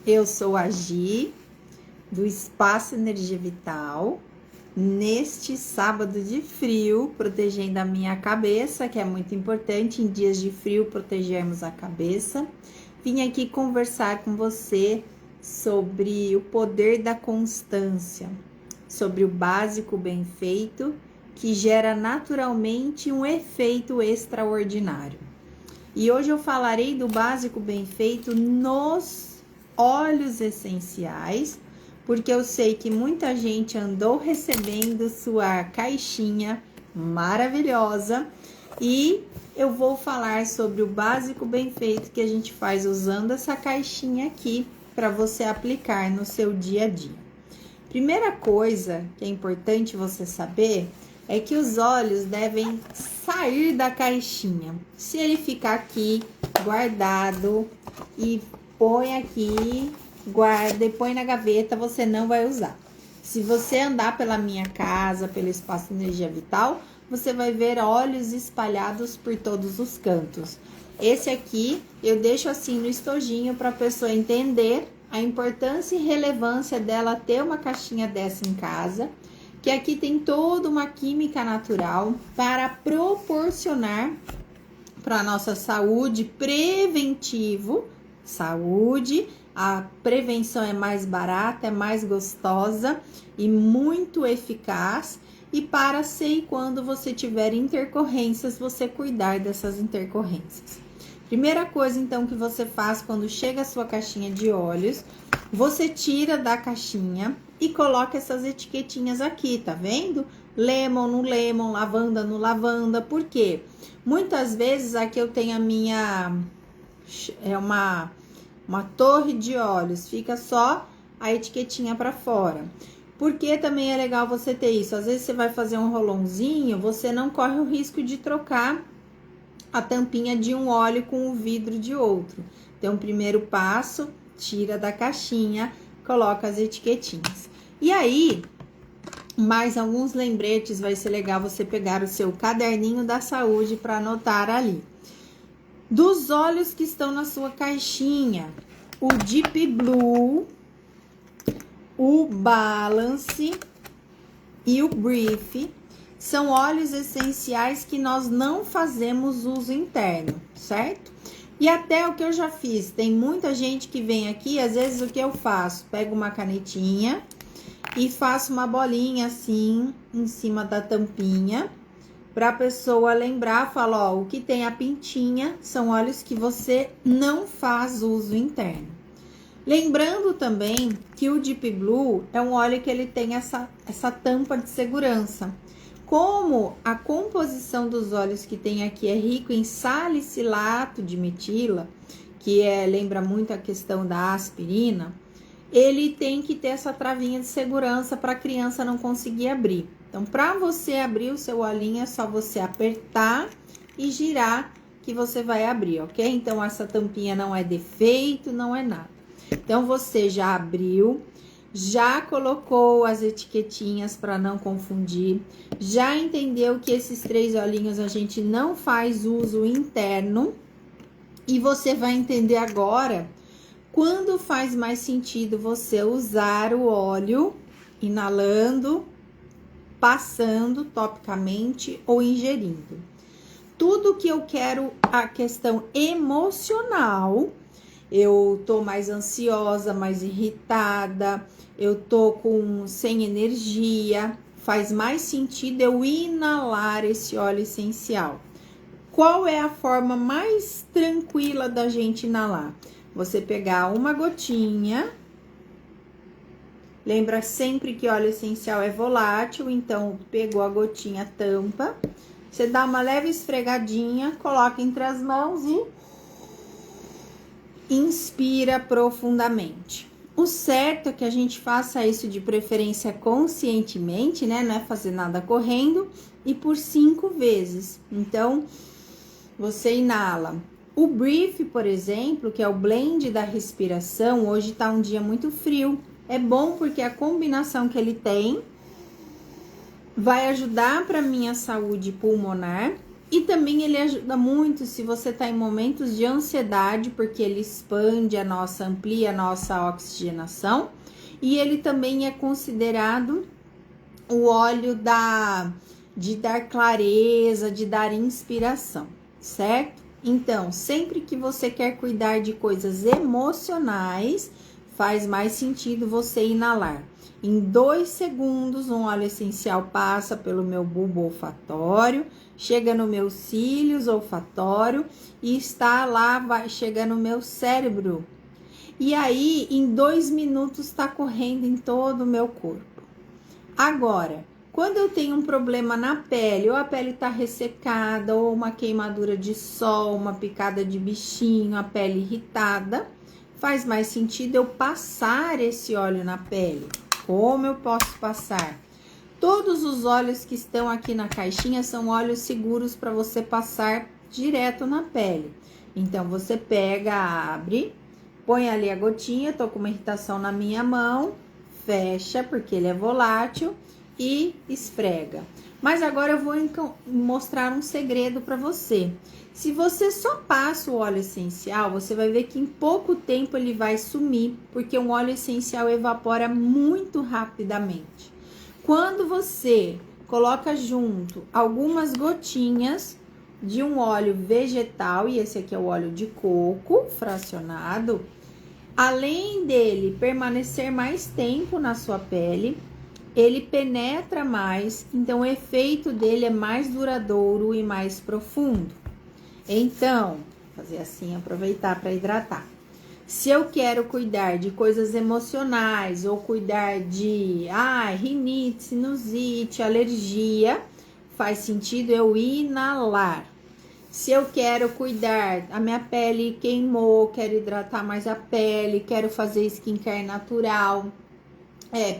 Eu sou a Gi, do Espaço Energia Vital, neste sábado de frio, protegendo a minha cabeça, que é muito importante em dias de frio protegermos a cabeça. Vim aqui conversar com você sobre o poder da constância, sobre o básico bem feito, que gera naturalmente um efeito extraordinário. E hoje eu falarei do básico bem feito nos óleos essenciais, porque eu sei que muita gente andou recebendo sua caixinha maravilhosa e eu vou falar sobre o básico bem feito que a gente faz usando essa caixinha aqui para você aplicar no seu dia a dia. Primeira coisa que é importante você saber é que os óleos devem sair da caixinha. Se ele ficar aqui guardado e põe aqui, guarda e põe na gaveta, você não vai usar. Se você andar pela minha casa, pelo Espaço Energia Vital, você vai ver óleos espalhados por todos os cantos. Esse aqui eu deixo assim no estojinho para a pessoa entender a importância e relevância dela ter uma caixinha dessa em casa, que aqui tem toda uma química natural para proporcionar para a nossa saúde preventivo, a prevenção é mais barata, é mais gostosa e muito eficaz, e para se e quando você tiver intercorrências, você cuidar dessas intercorrências. Primeira coisa, então, que você faz quando chega a sua caixinha de óleos, você tira da caixinha e coloca essas etiquetinhas aqui, tá vendo? Lemon no lemon, lavanda no lavanda. Por quê? Muitas vezes aqui eu tenho a minha... É uma torre de óleos, fica só a etiquetinha para fora. Porque também é legal você ter isso. Às vezes você vai fazer um rolãozinho, você não corre o risco de trocar a tampinha de um óleo com o vidro de outro. Então, primeiro passo, tira da caixinha, coloca as etiquetinhas. E aí, mais alguns lembretes, vai ser legal você pegar o seu caderninho da saúde para anotar ali. Dos óleos que estão na sua caixinha, o Deep Blue, o Balance e o Brief são óleos essenciais que nós não fazemos uso interno, certo? E até o que eu já fiz, tem muita gente que vem aqui, às vezes o que eu faço? Pego uma canetinha e faço uma bolinha assim, em cima da tampinha, para a pessoa lembrar, fala, ó, o que tem a pintinha são óleos que você não faz uso interno. Lembrando também que o Deep Blue é um óleo que ele tem essa tampa de segurança. Como a composição dos óleos que tem aqui é rico em salicilato de metila, que lembra muito a questão da aspirina, ele tem que ter essa travinha de segurança para a criança não conseguir abrir. Então, para você abrir o seu olhinho, é só você apertar e girar que você vai abrir, ok? Então, essa tampinha não é defeito, não é nada. Então, você já abriu, já colocou as etiquetinhas para não confundir, já entendeu que esses 3 olhinhos a gente não faz uso interno, e você vai entender agora quando faz mais sentido você usar o óleo inalando, passando topicamente ou ingerindo. Tudo que eu quero, a questão emocional, eu tô mais ansiosa, mais irritada, eu tô sem energia, faz mais sentido eu inalar esse óleo essencial. Qual é a forma mais tranquila da gente inalar? Você pegar uma gotinha, lembra sempre que óleo essencial é volátil, então pegou a gotinha, tampa, você dá uma leve esfregadinha, coloca entre as mãos e inspira profundamente. O certo é que a gente faça isso de preferência conscientemente, né? Não é fazer nada correndo, e por 5 vezes. Então, você inala. O Brief, por exemplo, que é o blend da respiração, hoje tá um dia muito frio. É bom porque a combinação que ele tem vai ajudar para minha saúde pulmonar E também ele ajuda muito se você está em momentos de ansiedade, porque ele expande amplia a nossa oxigenação. E ele também é considerado o óleo de dar clareza, de dar inspiração, certo? Então, sempre que você quer cuidar de coisas emocionais, faz mais sentido você inalar. Em 2 segundos, um óleo essencial passa pelo meu bulbo olfatório, chega no meu cílios olfatório e está lá, chega no meu cérebro. E aí, em 2 minutos, está correndo em todo o meu corpo. Agora, quando eu tenho um problema na pele, ou a pele está ressecada, ou uma queimadura de sol, uma picada de bichinho, a pele irritada, faz mais sentido eu passar esse óleo na pele. Como eu posso passar? Todos os óleos que estão aqui na caixinha são óleos seguros para você passar direto na pele. Então, você pega, abre, põe ali a gotinha, tô com uma irritação na minha mão, fecha, porque ele é volátil, e esfrega. Mas agora eu vou mostrar um segredo para você. Se você só passa o óleo essencial, você vai ver que em pouco tempo ele vai sumir, porque um óleo essencial evapora muito rapidamente. Quando você coloca junto algumas gotinhas de um óleo vegetal, e esse aqui é o óleo de coco fracionado, além dele permanecer mais tempo na sua pele, ele penetra mais, então o efeito dele é mais duradouro e mais profundo. Então, fazer assim, aproveitar para hidratar. Se eu quero cuidar de coisas emocionais ou cuidar de rinite, sinusite, alergia, faz sentido eu inalar. Se eu quero cuidar, a minha pele queimou, quero hidratar mais a pele, quero fazer skincare natural,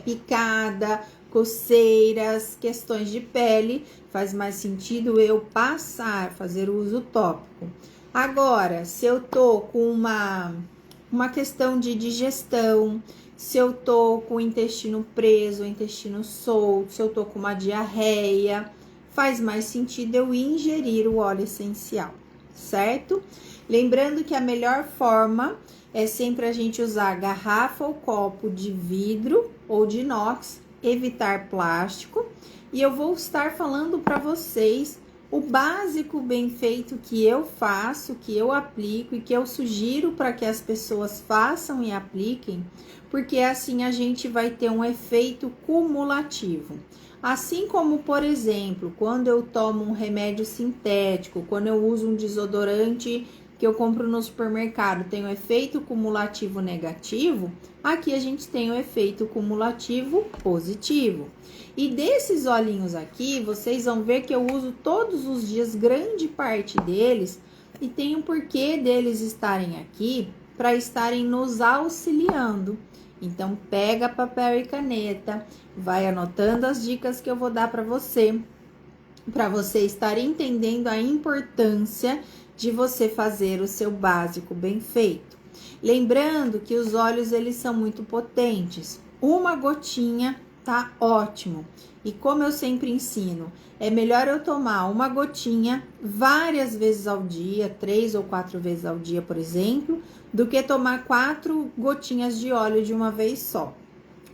picada, coceiras, questões de pele, faz mais sentido eu passar, fazer o uso tópico. Agora, se eu tô com uma questão de digestão, se eu tô com o intestino preso, o intestino solto, se eu tô com uma diarreia, faz mais sentido eu ingerir o óleo essencial, certo? Lembrando que a melhor forma é sempre a gente usar garrafa ou copo de vidro ou de inox, evitar plástico. E eu vou estar falando para vocês o básico bem feito que eu faço, que eu aplico e que eu sugiro para que as pessoas façam e apliquem, porque assim a gente vai ter um efeito cumulativo. Assim como, por exemplo, quando eu tomo um remédio sintético, quando eu uso um desodorante que eu compro no supermercado, tem um efeito cumulativo negativo, aqui a gente tem o efeito cumulativo positivo. E desses olhinhos aqui, vocês vão ver que eu uso todos os dias, grande parte deles, e tem um porquê deles estarem aqui, para estarem nos auxiliando. Então, pega papel e caneta, vai anotando as dicas que eu vou dar para você estar entendendo a importância de você fazer o seu básico bem feito. Lembrando que os óleos, eles são muito potentes. Uma gotinha tá ótimo. E como eu sempre ensino, é melhor eu tomar uma gotinha várias vezes ao dia, 3 ou 4 vezes ao dia, por exemplo, do que tomar 4 gotinhas de óleo de uma vez só.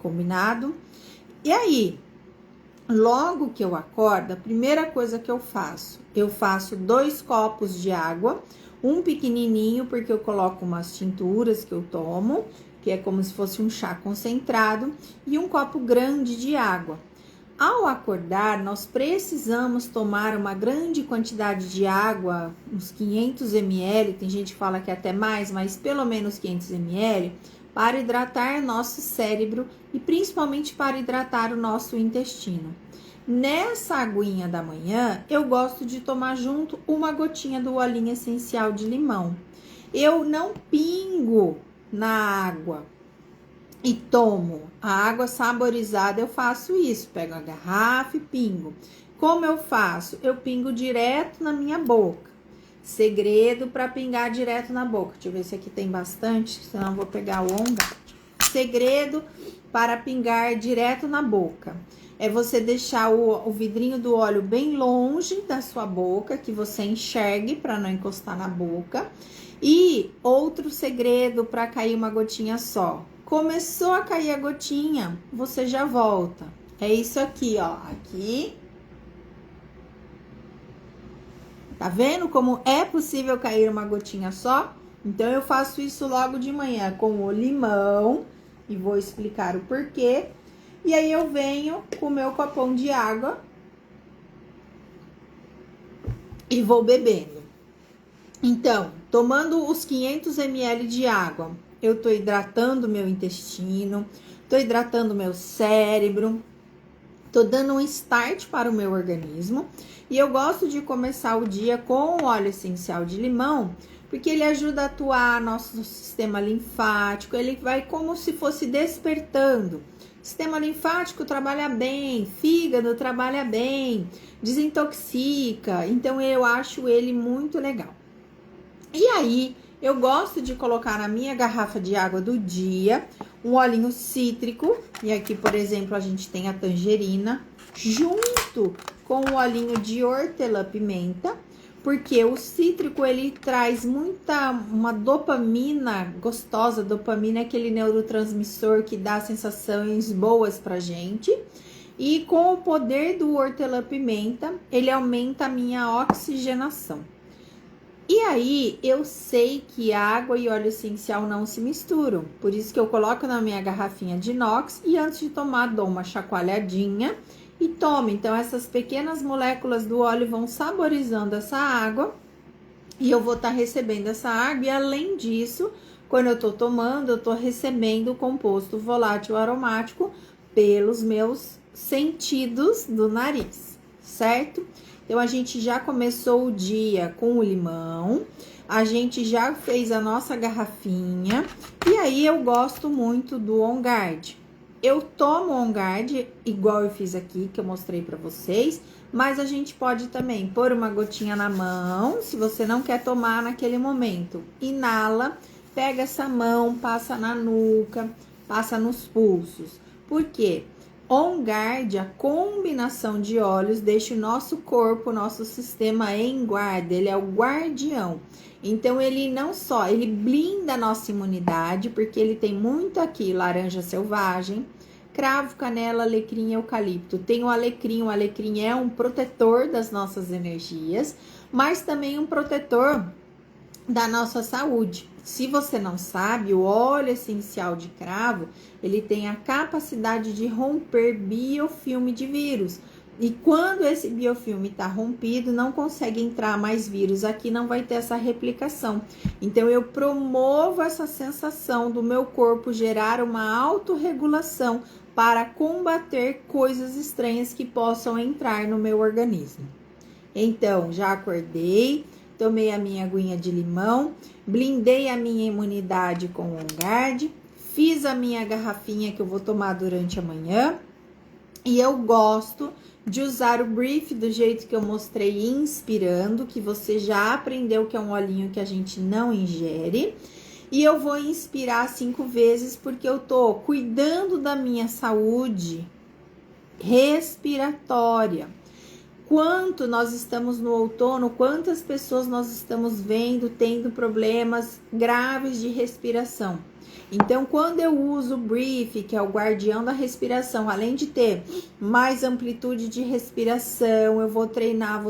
Combinado? E aí, logo que eu acordo, a primeira coisa que eu faço 2 copos de água, um pequenininho, porque eu coloco umas tinturas que eu tomo, que é como se fosse um chá concentrado, e um copo grande de água. Ao acordar, nós precisamos tomar uma grande quantidade de água, uns 500 ml, tem gente que fala que é até mais, mas pelo menos 500 ml, para hidratar nosso cérebro e principalmente para hidratar o nosso intestino. Nessa aguinha da manhã, eu gosto de tomar junto uma gotinha do olhinho essencial de limão. Eu não pingo na água e tomo a água saborizada, eu faço isso, pego a garrafa e pingo. Como eu faço? Eu pingo direto na minha boca. Segredo para pingar direto na boca. Deixa eu ver se aqui tem bastante, senão eu vou pegar onda. Segredo para pingar direto na boca. é você deixar o vidrinho do óleo bem longe da sua boca, que você enxergue para não encostar na boca. E outro segredo para cair uma gotinha só. Começou a cair a gotinha, você já volta. É isso aqui, ó. Aqui. Tá vendo como é possível cair uma gotinha só? Então, eu faço isso logo de manhã com o limão. E vou explicar o porquê. E aí, eu venho com o meu copão de água. E vou bebendo. Então, tomando os 500 ml de água, eu tô hidratando meu intestino. Tô hidratando meu cérebro. Tô dando um start para o meu organismo. E eu gosto de começar o dia com o óleo essencial de limão, porque ele ajuda a atuar nosso sistema linfático, ele vai como se fosse despertando. Sistema linfático trabalha bem, fígado trabalha bem, desintoxica, então eu acho ele muito legal. E aí, eu gosto de colocar na minha garrafa de água do dia um olhinho cítrico, e aqui, por exemplo, a gente tem a tangerina, junto com o olhinho de hortelã-pimenta, porque o cítrico, ele traz uma dopamina gostosa. Dopamina é aquele neurotransmissor que dá sensações boas pra gente. E com o poder do hortelã-pimenta, ele aumenta a minha oxigenação. E aí, eu sei que água e óleo essencial não se misturam. Por isso que eu coloco na minha garrafinha de inox e antes de tomar, dou uma chacoalhadinha e tomo. Então, essas pequenas moléculas do óleo vão saborizando essa água e eu vou estar recebendo essa água. E além disso, quando eu tô tomando, eu tô recebendo o composto volátil aromático pelos meus sentidos do nariz, certo? Então, a gente já começou o dia com o limão, a gente já fez a nossa garrafinha, e aí eu gosto muito do On Guard. Eu tomo On Guard, igual eu fiz aqui, que eu mostrei pra vocês, mas a gente pode também pôr uma gotinha na mão, se você não quer tomar naquele momento. Inala, pega essa mão, passa na nuca, passa nos pulsos. Por quê? On Guard, a combinação de óleos, deixa o nosso corpo, o nosso sistema em guarda, ele é o guardião. Então, ele não só, ele blinda a nossa imunidade, porque ele tem muito aqui, laranja selvagem, cravo, canela, alecrim e eucalipto. Tem o alecrim é um protetor das nossas energias, mas também um protetor da nossa saúde. Se você não sabe, o óleo essencial de cravo, ele tem a capacidade de romper biofilme de vírus. E quando esse biofilme está rompido, não consegue entrar mais vírus aqui, não vai ter essa replicação. Então, eu promovo essa sensação do meu corpo gerar uma autorregulação para combater coisas estranhas que possam entrar no meu organismo. Então, já acordei, tomei a minha aguinha de limão, blindei a minha imunidade com o On Guard, fiz a minha garrafinha que eu vou tomar durante a manhã. E eu gosto de usar o Brief do jeito que eu mostrei, inspirando, que você já aprendeu que é um olhinho que a gente não ingere. E eu vou inspirar 5 vezes porque eu tô cuidando da minha saúde respiratória. Quanto nós estamos no outono, quantas pessoas nós estamos vendo tendo problemas graves de respiração. Então, quando eu uso o Brief, que é o guardião da respiração, além de ter mais amplitude de respiração, eu vou treinar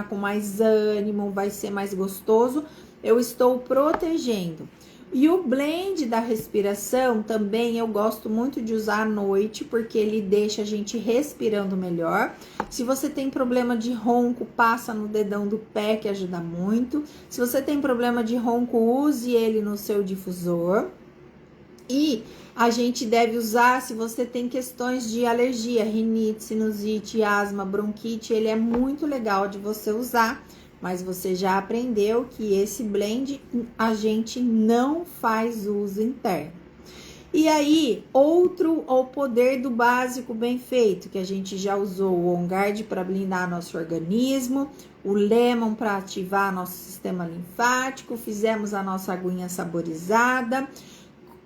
com mais ânimo, vai ser mais gostoso, eu estou protegendo. E o blend da respiração também eu gosto muito de usar à noite, porque ele deixa a gente respirando melhor. Se você tem problema de ronco, passa no dedão do pé, que ajuda muito. Se você tem problema de ronco, use ele no seu difusor. E a gente deve usar se você tem questões de alergia, rinite, sinusite, asma, bronquite, ele é muito legal de você usar. Mas você já aprendeu que esse blend a gente não faz uso interno. E aí, o poder do básico bem feito, que a gente já usou o On Guard para blindar nosso organismo, o Lemon para ativar nosso sistema linfático, fizemos a nossa aguinha saborizada,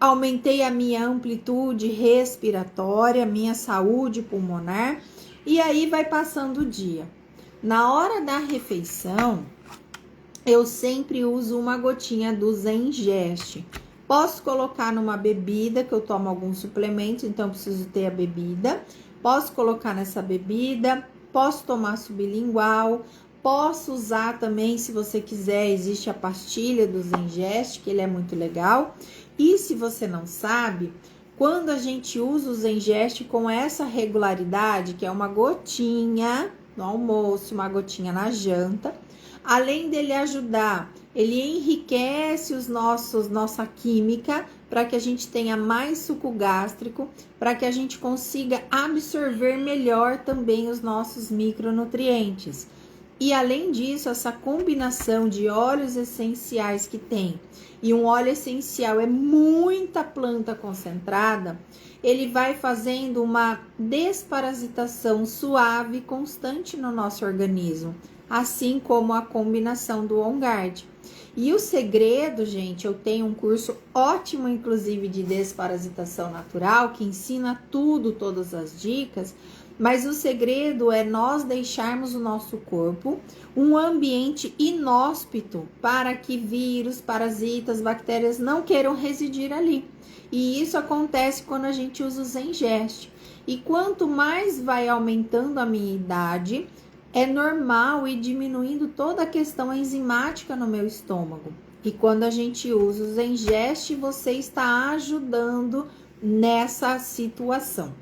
aumentei a minha amplitude respiratória, minha saúde pulmonar, e aí vai passando o dia. Na hora da refeição, eu sempre uso uma gotinha do Zengest. Posso colocar numa bebida, que eu tomo alguns suplementos, então preciso ter a bebida. Posso colocar nessa bebida, posso tomar sublingual, posso usar também, se você quiser, existe a pastilha do Zengest, que ele é muito legal. E se você não sabe, quando a gente usa o Zengest com essa regularidade, que é uma gotinha no almoço, uma gotinha na janta, além dele ajudar, ele enriquece nossa química para que a gente tenha mais suco gástrico, para que a gente consiga absorver melhor também os nossos micronutrientes. E além disso, essa combinação de óleos essenciais que tem, e um óleo essencial é muita planta concentrada, ele vai fazendo uma desparasitação suave e constante no nosso organismo, assim como a combinação do On Guard. E o segredo, gente, eu tenho um curso ótimo, inclusive, de desparasitação natural, que ensina tudo, todas as dicas, mas o segredo é nós deixarmos o nosso corpo um ambiente inóspito para que vírus, parasitas, bactérias não queiram residir ali. E isso acontece quando a gente usa o Zengest. E quanto mais vai aumentando a minha idade, é normal ir diminuindo toda a questão enzimática no meu estômago. E quando a gente usa o Zengest, você está ajudando nessa situação.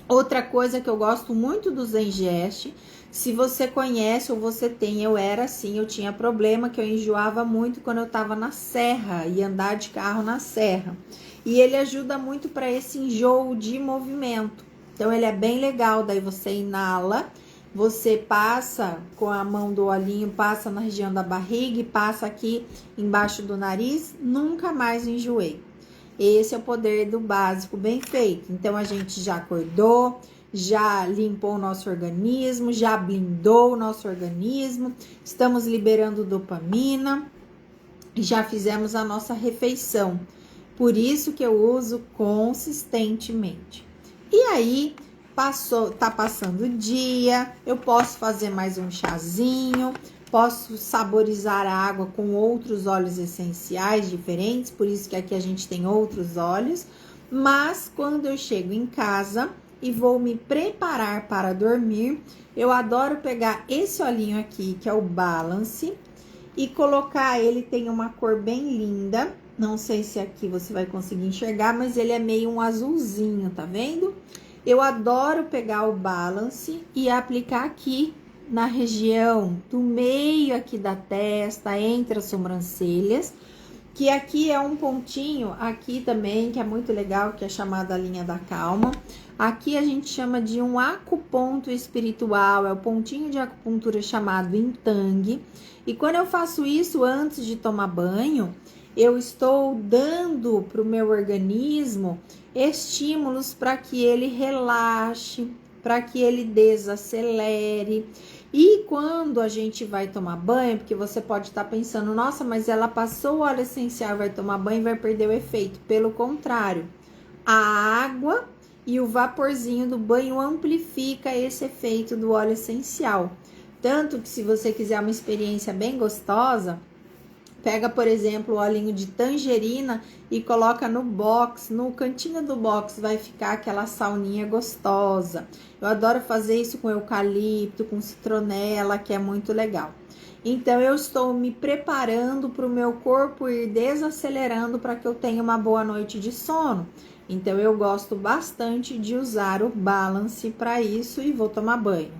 Outra coisa que eu gosto muito do Zengest, se você conhece ou você tem, eu era assim, eu tinha problema que eu enjoava muito quando eu estava na serra e andar de carro na serra. E ele ajuda muito para esse enjoo de movimento. Então ele é bem legal, daí você inala, você passa com a mão do olhinho, passa na região da barriga e passa aqui embaixo do nariz, nunca mais enjoei. Esse é o poder do básico bem feito. Então, a gente já acordou, já limpou o nosso organismo, já blindou o nosso organismo, estamos liberando dopamina, já fizemos a nossa refeição. Por isso que eu uso consistentemente. E aí, tá passando o dia, eu posso fazer mais um chazinho, posso saborizar a água com outros óleos essenciais diferentes, por isso que aqui a gente tem outros óleos. Mas quando eu chego em casa e vou me preparar para dormir, eu adoro pegar esse olhinho aqui, que é o Balance, e colocar ele, tem uma cor bem linda. Não sei se aqui você vai conseguir enxergar, mas ele é meio um azulzinho, tá vendo? Eu adoro pegar o Balance e aplicar aqui na região do meio aqui da testa, entre as sobrancelhas, que aqui é um pontinho, aqui também, que é muito legal, que é chamada linha da calma. Aqui a gente chama de um acuponto espiritual, é o pontinho de acupuntura chamado Intang. E quando eu faço isso antes de tomar banho, eu estou dando para o meu organismo estímulos para que ele relaxe, para que ele desacelere. E quando a gente vai tomar banho, porque você pode estar pensando, nossa, mas ela passou o óleo essencial, vai tomar banho e vai perder o efeito. Pelo contrário, a água e o vaporzinho do banho amplifica esse efeito do óleo essencial. Tanto que se você quiser uma experiência bem gostosa, pega, por exemplo, o olhinho de tangerina e coloca no box, no cantinho do box vai ficar aquela sauninha gostosa. Eu adoro fazer isso com eucalipto, com citronela, que é muito legal. Então, eu estou me preparando para o meu corpo ir desacelerando para que eu tenha uma boa noite de sono. Então, eu gosto bastante de usar o Balance para isso e vou tomar banho.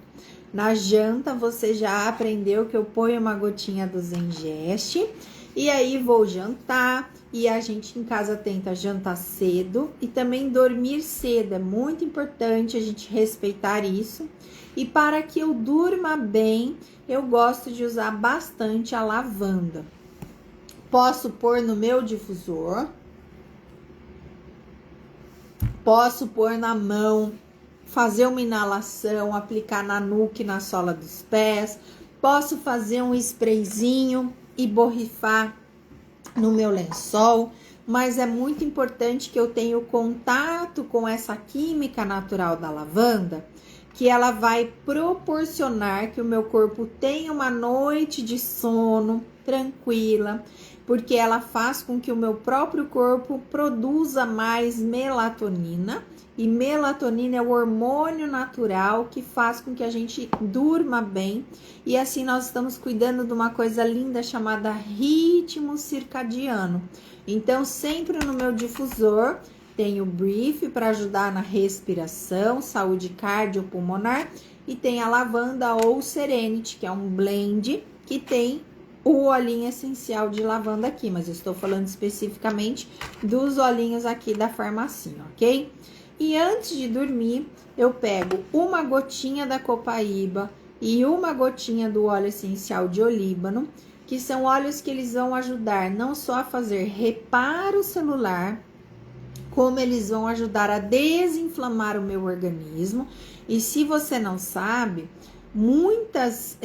Na janta, você já aprendeu que eu ponho uma gotinha do Zengest e aí vou jantar. E a gente em casa tenta jantar cedo e também dormir cedo. É muito importante a gente respeitar isso. E para que eu durma bem, eu gosto de usar bastante a lavanda. Posso pôr no meu difusor, posso pôr na mão, fazer uma inalação, aplicar na nuca e na sola dos pés. Posso fazer um sprayzinho e borrifar no meu lençol. mas é muito importante que eu tenha o contato com essa química natural da lavanda, que ela vai proporcionar que o meu corpo tenha uma noite de sono tranquila, porque ela faz com que o meu próprio corpo produza mais melatonina, e melatonina é o hormônio natural que faz com que a gente durma bem, e assim nós estamos cuidando de uma coisa linda chamada ritmo circadiano. Então, sempre no meu difusor tem o Brief para ajudar na respiração, saúde cardiopulmonar, e tem a lavanda ou Serenity, que é um blend que tem o olhinho essencial de lavanda aqui, mas eu estou falando especificamente dos olhinhos aqui da farmacinha, ok? E antes de dormir, eu pego uma gotinha da copaíba e uma gotinha do óleo essencial de olíbano, que são óleos que eles vão ajudar não só a fazer reparo celular, como eles vão ajudar a desinflamar o meu organismo. E se você não sabe, muitas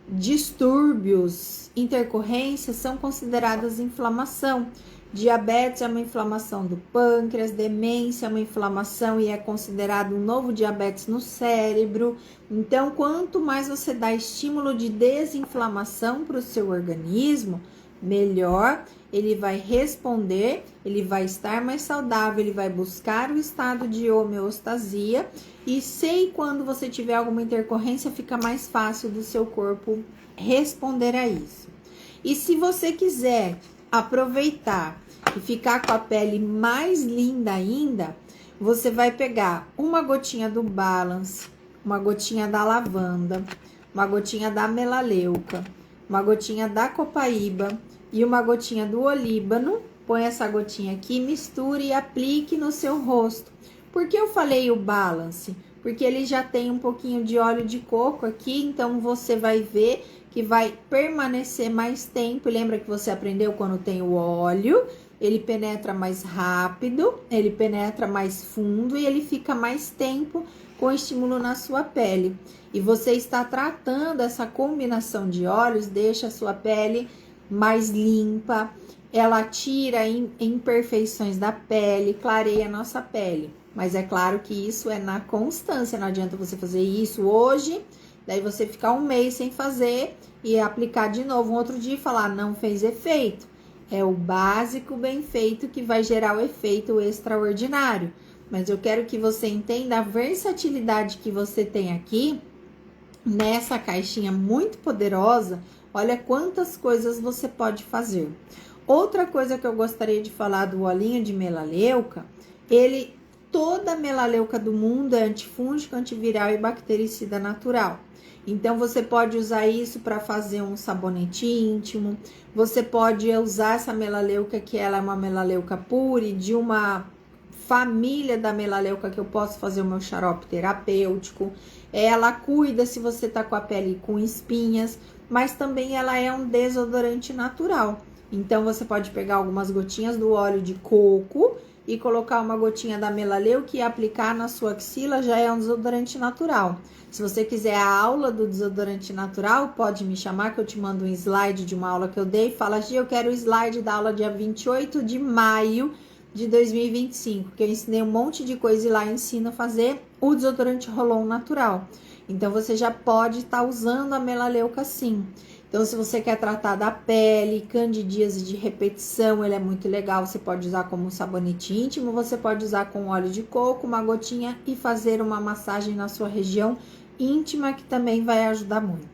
distúrbios, intercorrências são consideradas inflamação. Diabetes é uma inflamação do pâncreas, demência é uma inflamação e é considerado um novo diabetes no cérebro. Então, quanto mais você dá estímulo de desinflamação para o seu organismo, melhor ele vai responder, ele vai estar mais saudável, ele vai buscar o estado de homeostasia. E quando você tiver alguma intercorrência, fica mais fácil do seu corpo responder a isso. E se você quiser aproveitar e ficar com a pele mais linda ainda, você vai pegar uma gotinha do Balance, uma gotinha da lavanda, uma gotinha da melaleuca, uma gotinha da copaíba e uma gotinha do olíbano. Põe essa gotinha aqui, misture e aplique no seu rosto. Por que eu falei o Balance? Porque ele já tem um pouquinho de óleo de coco aqui, então você vai ver que vai permanecer mais tempo. Lembra que você aprendeu quando tem o óleo? Ele penetra mais rápido, ele penetra mais fundo e ele fica mais tempo com estímulo na sua pele. E você está tratando essa combinação de óleos, deixa a sua pele mais limpa, ela tira imperfeições da pele, clareia a nossa pele. Mas é claro que isso é na constância, não adianta você fazer isso hoje, daí você ficar um mês sem fazer e aplicar de novo um outro dia e falar, não fez efeito. É o básico bem feito que vai gerar o efeito extraordinário. Mas eu quero que você entenda a versatilidade que você tem aqui, nessa caixinha muito poderosa. Olha quantas coisas você pode fazer. Outra coisa que eu gostaria de falar do olhinho de melaleuca, toda a melaleuca do mundo é antifúngico, antiviral e bactericida natural. Então, você pode usar isso para fazer um sabonete íntimo. Você pode usar essa melaleuca, que ela é uma melaleuca pure, de uma família da melaleuca, que eu posso fazer o meu xarope terapêutico. Ela cuida se você tá com a pele com espinhas, mas também ela é um desodorante natural. Então, você pode pegar algumas gotinhas do óleo de coco e colocar uma gotinha da melaleuca e aplicar na sua axila, já é um desodorante natural. Se você quiser a aula do desodorante natural, pode me chamar que eu te mando um slide de uma aula que eu dei. Fala, Gi, eu quero o slide da aula dia 28 de maio de 2025, que eu ensinei um monte de coisa e lá eu ensino a fazer o desodorante roll-on natural. Então, você já pode estar usando a melaleuca sim. Então, se você quer tratar da pele, candidíase de repetição, ele é muito legal. Você pode usar como um sabonete íntimo, você pode usar com óleo de coco, uma gotinha e fazer uma massagem na sua região íntima, que também vai ajudar muito.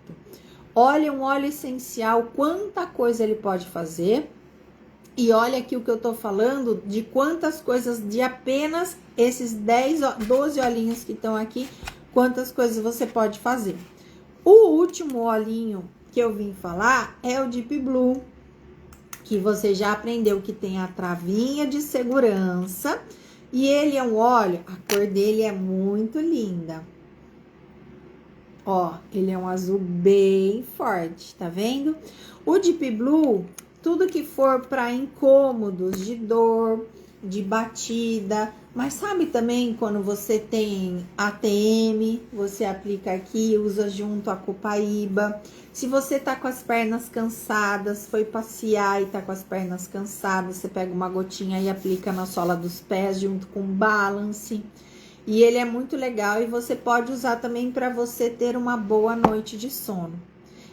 Olha, um óleo essencial, quanta coisa ele pode fazer. E olha aqui o que eu tô falando, de quantas coisas, de apenas esses 12 olhinhos que estão aqui, quantas coisas você pode fazer. O último olhinho que eu vim falar é o Deep Blue, que você já aprendeu que tem a travinha de segurança. E ele é um óleo, a cor dele é muito linda. Ó, ele é um azul bem forte, tá vendo? O Deep Blue, tudo que for para incômodos de dor, de batida, mas sabe também quando você tem ATM, você aplica aqui, usa junto a Copaíba. Se você tá com as pernas cansadas, foi passear e tá com as pernas cansadas, você pega uma gotinha e aplica na sola dos pés junto com Balance. E ele é muito legal e você pode usar também para você ter uma boa noite de sono.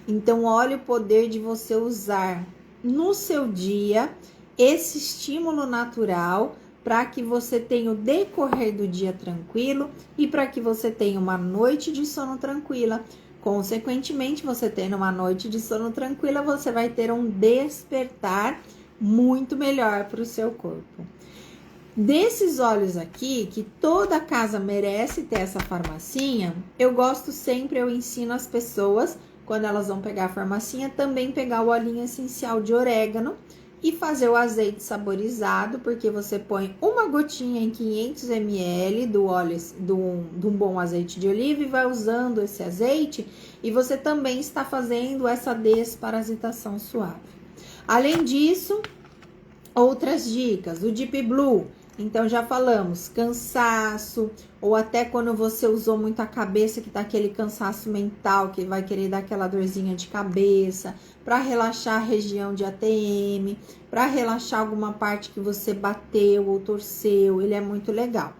Então, olha o poder de você usar no seu dia esse estímulo natural para que você tenha o decorrer do dia tranquilo e para que você tenha uma noite de sono tranquila. Consequentemente, você tendo uma noite de sono tranquila, você vai ter um despertar muito melhor para o seu corpo. Desses óleos aqui, que toda casa merece ter essa farmacinha, eu gosto sempre, eu ensino as pessoas, quando elas vão pegar a farmacinha, também pegar o olhinho essencial de orégano e fazer o azeite saborizado, porque você põe uma gotinha em 500 ml do óleo, de um bom azeite de oliva e vai usando esse azeite e você também está fazendo essa desparasitação suave. Além disso, outras dicas, o Deep Blue. Então, já falamos, cansaço, ou até quando você usou muito a cabeça, que tá aquele cansaço mental, que vai querer dar aquela dorzinha de cabeça, para relaxar a região de ATM, para relaxar alguma parte que você bateu ou torceu, ele é muito legal.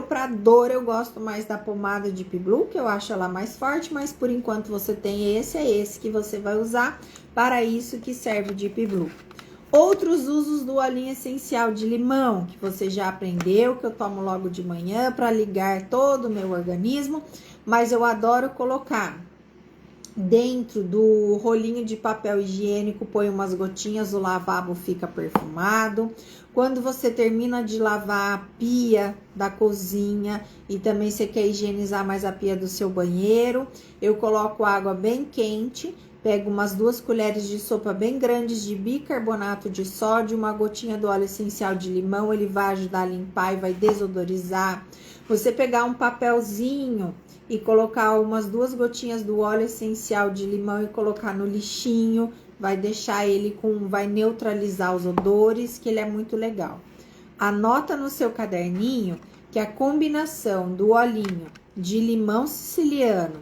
Para dor, eu gosto mais da pomada Deep Blue, que eu acho ela mais forte, mas por enquanto você tem esse, é esse que você vai usar, para isso que serve o Deep Blue. Outros usos do olhinho essencial de limão, que você já aprendeu, que eu tomo logo de manhã para ligar todo o meu organismo, mas eu adoro colocar dentro do rolinho de papel higiênico, põe umas gotinhas, o lavabo fica perfumado. Quando você termina de lavar a pia da cozinha e também você quer higienizar mais a pia do seu banheiro, eu coloco água bem quente, pego umas 2 colheres de sopa bem grandes de bicarbonato de sódio, uma gotinha do óleo essencial de limão, ele vai ajudar a limpar e vai desodorizar. Você pegar um papelzinho e colocar umas 2 gotinhas do óleo essencial de limão e colocar no lixinho, vai deixar ele vai neutralizar os odores, que ele é muito legal. Anota no seu caderninho que a combinação do olhinho de limão siciliano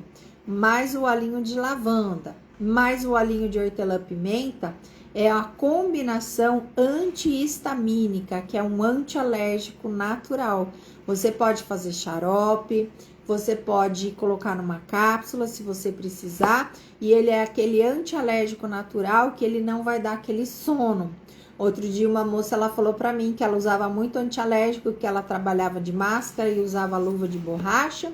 mais o olhinho de lavanda mais o olhinho de hortelã-pimenta é a combinação antihistamínica, que é um antialérgico natural. Você pode fazer xarope, você pode colocar numa cápsula se você precisar, e ele é aquele antialérgico natural que ele não vai dar aquele sono. Outro dia uma moça ela falou para mim que ela usava muito antialérgico, que ela trabalhava de máscara e usava luva de borracha,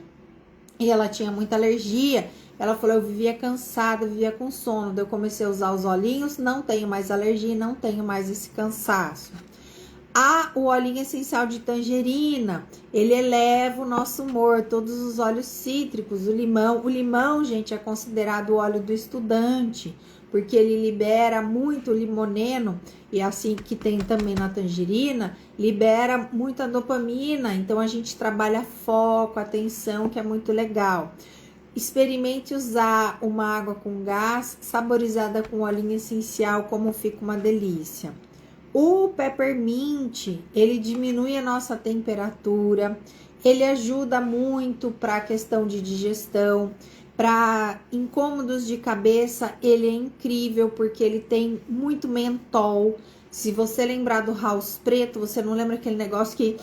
e ela tinha muita alergia. Ela falou, eu vivia cansada, vivia com sono. Daí eu comecei a usar os olhinhos, não tenho mais alergia, não tenho mais esse cansaço. O olhinho essencial de tangerina, ele eleva o nosso humor, todos os óleos cítricos, o limão, gente, é considerado o óleo do estudante, porque ele libera muito limoneno, e assim que tem também na tangerina, libera muita dopamina, então a gente trabalha foco, atenção, que é muito legal. Experimente usar uma água com gás saborizada com olhinho essencial, como fica uma delícia. O peppermint, ele diminui a nossa temperatura, ele ajuda muito para a questão de digestão, para incômodos de cabeça, ele é incrível porque ele tem muito mentol. Se você lembrar do house preto, você não lembra aquele negócio que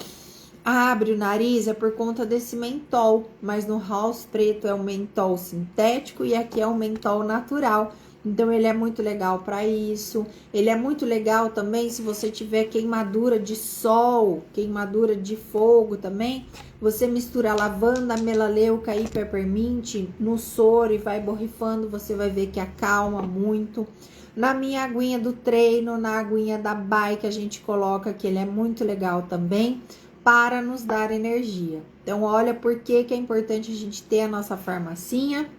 abre o nariz, é por conta desse mentol, mas no house preto é um mentol sintético e aqui é um mentol natural. Então ele é muito legal para isso. Ele é muito legal também se você tiver queimadura de sol, queimadura de fogo também. Você mistura lavanda, melaleuca e peppermint no soro e vai borrifando, você vai ver que acalma muito. Na minha aguinha do treino, na aguinha da bike, a gente coloca que ele é muito legal também para nos dar energia. Então, olha por que é importante a gente ter a nossa farmacinha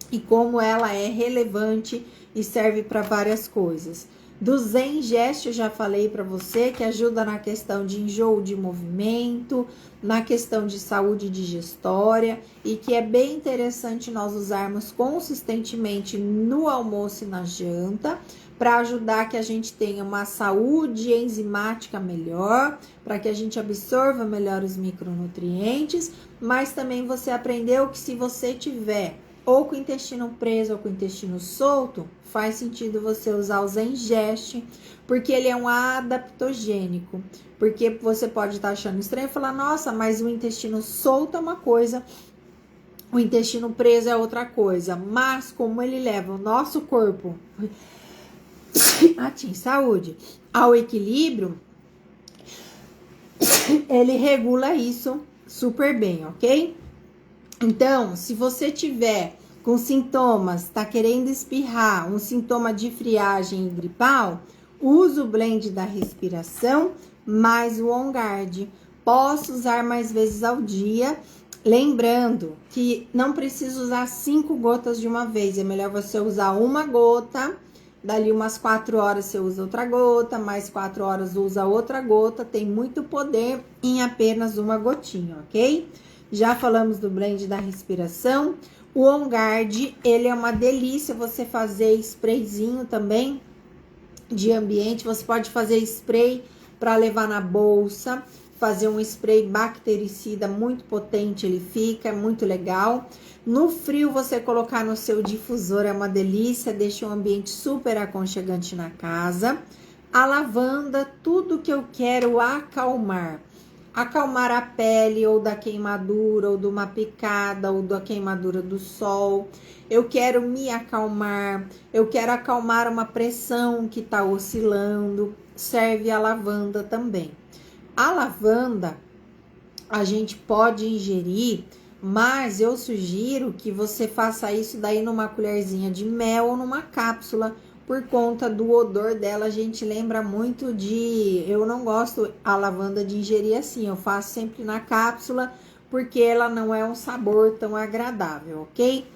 e como ela é relevante e serve para várias coisas. Do Zen Gest, eu já falei para você, que ajuda na questão de enjoo de movimento, na questão de saúde digestória, e que é bem interessante nós usarmos consistentemente no almoço e na janta, para ajudar que a gente tenha uma saúde enzimática melhor, para que a gente absorva melhor os micronutrientes, mas também você aprendeu que se você tiver ou com o intestino preso ou com o intestino solto, faz sentido você usar o Zen Gest, porque ele é um adaptogênico. Porque você pode estar achando estranho e falar, nossa, mas o intestino solto é uma coisa, o intestino preso é outra coisa. Mas como ele leva o nosso corpo saúde, ao equilíbrio, ele regula isso super bem, ok? Então, se você tiver com sintomas, tá querendo espirrar, um sintoma de friagem gripal, usa o blend da respiração mais o On Guard. Posso usar mais vezes ao dia, lembrando que não precisa usar 5 gotas de uma vez, é melhor você usar uma gota. Dali umas 4 horas você usa outra gota, mais 4 horas usa outra gota. Tem muito poder em apenas uma gotinha, ok? Já falamos do blend da respiração. O On Guard, ele é uma delícia você fazer sprayzinho também de ambiente. Você pode fazer spray para levar na bolsa, fazer um spray bactericida muito potente, ele fica, é muito legal. No frio, você colocar no seu difusor é uma delícia, deixa um ambiente super aconchegante na casa. A lavanda, tudo que eu quero acalmar. Acalmar a pele, ou da queimadura, ou de uma picada, ou da queimadura do sol. Eu quero me acalmar, eu quero acalmar uma pressão que está oscilando. Serve a lavanda também. A lavanda, a gente pode ingerir, mas eu sugiro que você faça isso daí numa colherzinha de mel ou numa cápsula, por conta do odor dela. A gente lembra muito de... Eu não gosto a lavanda de ingerir assim, eu faço sempre na cápsula, porque ela não é um sabor tão agradável, ok?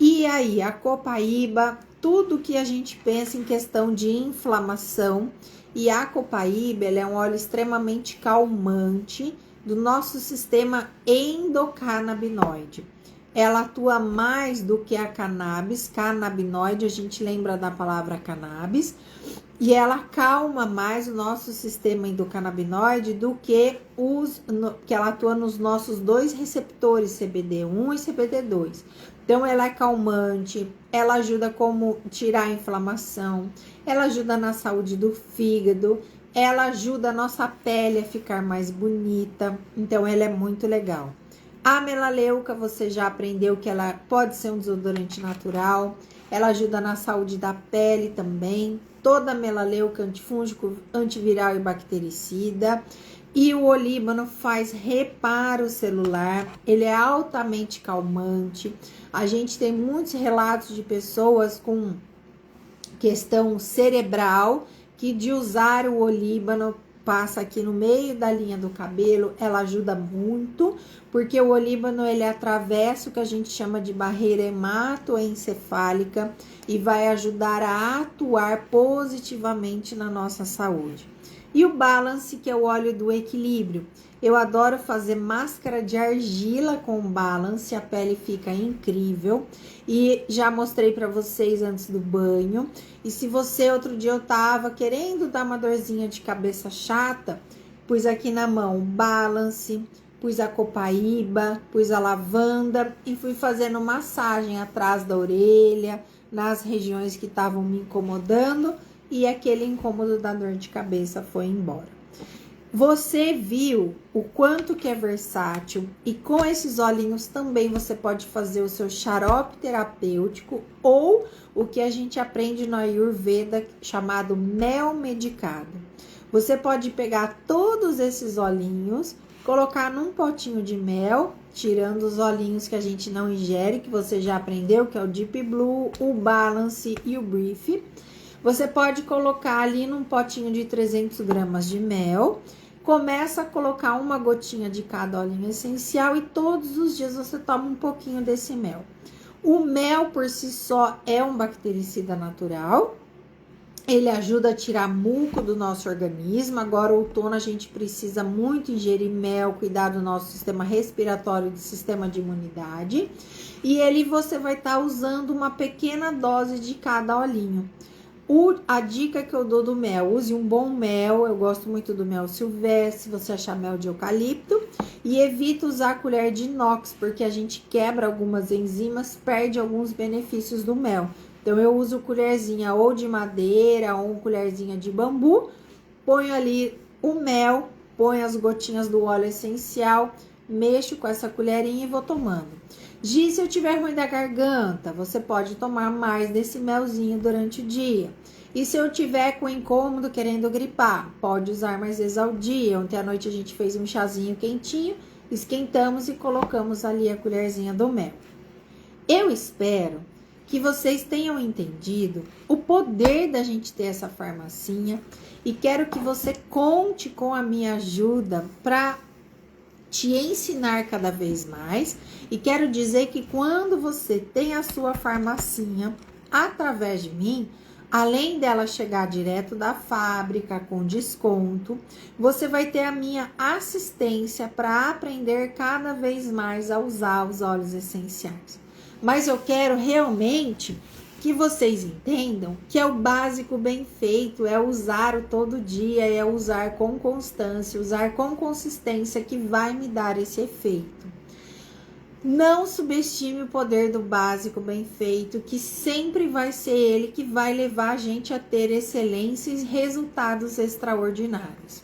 E aí, a copaíba, tudo que a gente pensa em questão de inflamação, e a copaíba, ela é um óleo extremamente calmante do nosso sistema endocannabinoide. Ela atua mais do que a cannabis, cannabinoide, a gente lembra da palavra cannabis, e ela acalma mais o nosso sistema endocannabinoide do que que ela atua nos nossos 2 receptores, CBD1 e CBD2. Então, ela é calmante, ela ajuda como tirar a inflamação, ela ajuda na saúde do fígado, ela ajuda a nossa pele a ficar mais bonita, então ela é muito legal. A melaleuca, você já aprendeu que ela pode ser um desodorante natural, ela ajuda na saúde da pele também, toda melaleuca antifúngico, antiviral e bactericida. E o olíbano faz reparo celular, ele é altamente calmante. A gente tem muitos relatos de pessoas com questão cerebral que de usar o olíbano, passa aqui no meio da linha do cabelo, ela ajuda muito, porque o olíbano ele atravessa o que a gente chama de barreira hematoencefálica e vai ajudar a atuar positivamente na nossa saúde. E o Balance, que é o óleo do equilíbrio. Eu adoro fazer máscara de argila com Balance, a pele fica incrível. E já mostrei para vocês antes do banho. E se você, outro dia eu tava querendo dar uma dorzinha de cabeça chata, pus aqui na mão o Balance, pus a copaíba, pus a lavanda e fui fazendo massagem atrás da orelha, nas regiões que estavam me incomodando, e aquele incômodo da dor de cabeça foi embora. Você viu o quanto que é versátil, e com esses olhinhos também você pode fazer o seu xarope terapêutico ou o que a gente aprende no Ayurveda chamado mel medicado. Você pode pegar todos esses olhinhos, colocar num potinho de mel, tirando os olhinhos que a gente não ingere, que você já aprendeu, que é o Deep Blue, o Balance e o Brief. Você pode colocar ali num potinho de 300 gramas de mel, começa a colocar uma gotinha de cada olhinho essencial e todos os dias você toma um pouquinho desse mel. O mel por si só é um bactericida natural Ele ajuda a tirar muco do nosso organismo. Agora, outono, a gente precisa muito ingerir mel, cuidar do nosso sistema respiratório e do sistema de imunidade. E você vai estar usando uma pequena dose de cada olhinho. A dica que eu dou do mel, use um bom mel. Eu gosto muito do mel silvestre, se você achar mel de eucalipto. E evita usar colher de inox, porque a gente quebra algumas enzimas, perde alguns benefícios do mel. Então, eu uso colherzinha ou de madeira ou colherzinha de bambu. Ponho ali o mel, ponho as gotinhas do óleo essencial, mexo com essa colherinha e vou tomando. Gi, se eu tiver ruim da garganta, você pode tomar mais desse melzinho durante o dia. E se eu tiver com incômodo, querendo gripar, pode usar mais vezes ao dia. Ontem à noite a gente fez um chazinho quentinho, esquentamos e colocamos ali a colherzinha do mel. Eu espero que vocês tenham entendido o poder da gente ter essa farmacinha e quero que você conte com a minha ajuda para te ensinar cada vez mais. E quero dizer que quando você tem a sua farmacinha através de mim, além dela chegar direto da fábrica com desconto, você vai ter a minha assistência para aprender cada vez mais a usar os óleos essenciais. Mas eu quero realmente que vocês entendam que é o básico bem feito, é usar o todo dia, é usar com constância, usar com consistência que vai me dar esse efeito. Não subestime o poder do básico bem feito, que sempre vai ser ele que vai levar a gente a ter excelência e resultados extraordinários.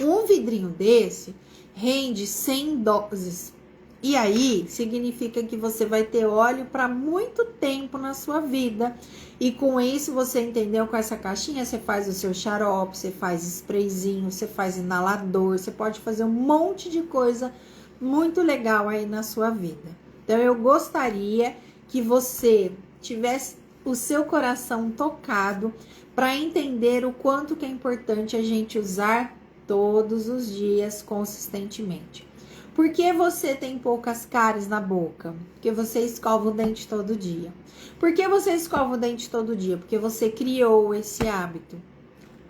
Um vidrinho desse rende 100 doses. E aí, significa que você vai ter óleo para muito tempo na sua vida. E com isso, você entendeu? Com essa caixinha, você faz o seu xarope, você faz sprayzinho, você faz inalador, você pode fazer um monte de coisa muito legal aí na sua vida. Então, eu gostaria que você tivesse o seu coração tocado para entender o quanto que é importante a gente usar todos os dias consistentemente. Por que você tem poucas cáries na boca? Porque você escova o dente todo dia. Por que você escova o dente todo dia? Porque você criou esse hábito.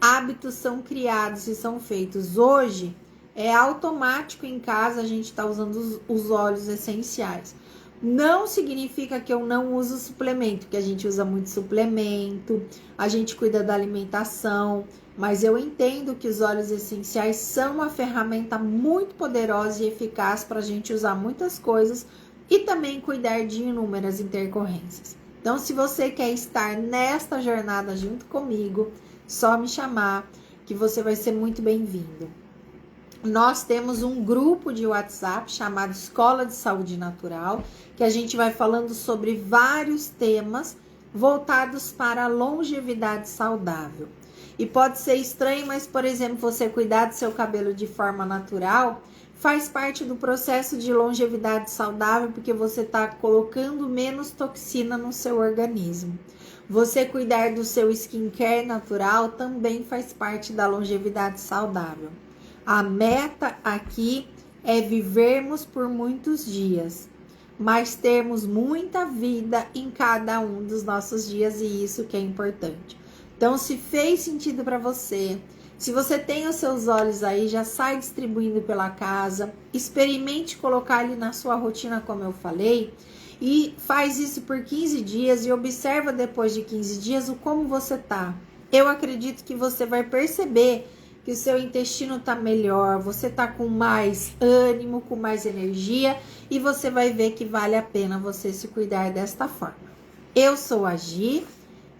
Hábitos são criados e são feitos. Hoje, é automático em casa a gente tá usando os óleos essenciais. Não significa que eu não uso suplemento, porque a gente usa muito suplemento, a gente cuida da alimentação, mas eu entendo que os óleos essenciais são uma ferramenta muito poderosa e eficaz para a gente usar muitas coisas e também cuidar de inúmeras intercorrências. Então, se você quer estar nesta jornada junto comigo, só me chamar que você vai ser muito bem-vindo. Nós temos um grupo de WhatsApp chamado Escola de Saúde Natural, que a gente vai falando sobre vários temas voltados para a longevidade saudável. E pode ser estranho, mas, por exemplo, você cuidar do seu cabelo de forma natural faz parte do processo de longevidade saudável, porque você está colocando menos toxina no seu organismo. Você cuidar do seu skincare natural também faz parte da longevidade saudável. A meta aqui é vivermos por muitos dias, mas termos muita vida em cada um dos nossos dias, e isso que é importante. Então, se fez sentido para você, se você tem os seus olhos aí, já sai distribuindo pela casa, experimente colocar ele na sua rotina, como eu falei, e faz isso por 15 dias e observa depois de 15 dias o como você tá. Eu acredito que você vai perceber que o seu intestino tá melhor, você tá com mais ânimo, com mais energia, e você vai ver que vale a pena você se cuidar desta forma. Eu sou a Gi,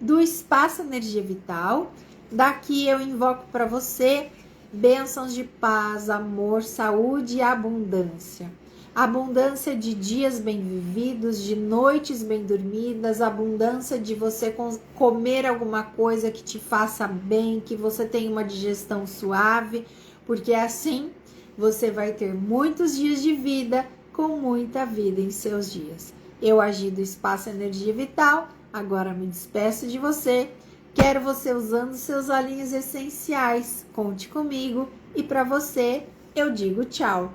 do Espaço Energia Vital. Daqui eu invoco para você bênçãos de paz, amor, saúde e abundância. Abundância de dias bem vividos, de noites bem dormidas, abundância de você comer alguma coisa que te faça bem, que você tenha uma digestão suave, porque assim você vai ter muitos dias de vida com muita vida em seus dias. Eu agi do Espaço Energia Vital, agora me despeço de você. Quero você usando seus olhinhos essenciais. Conte comigo e para você eu digo tchau.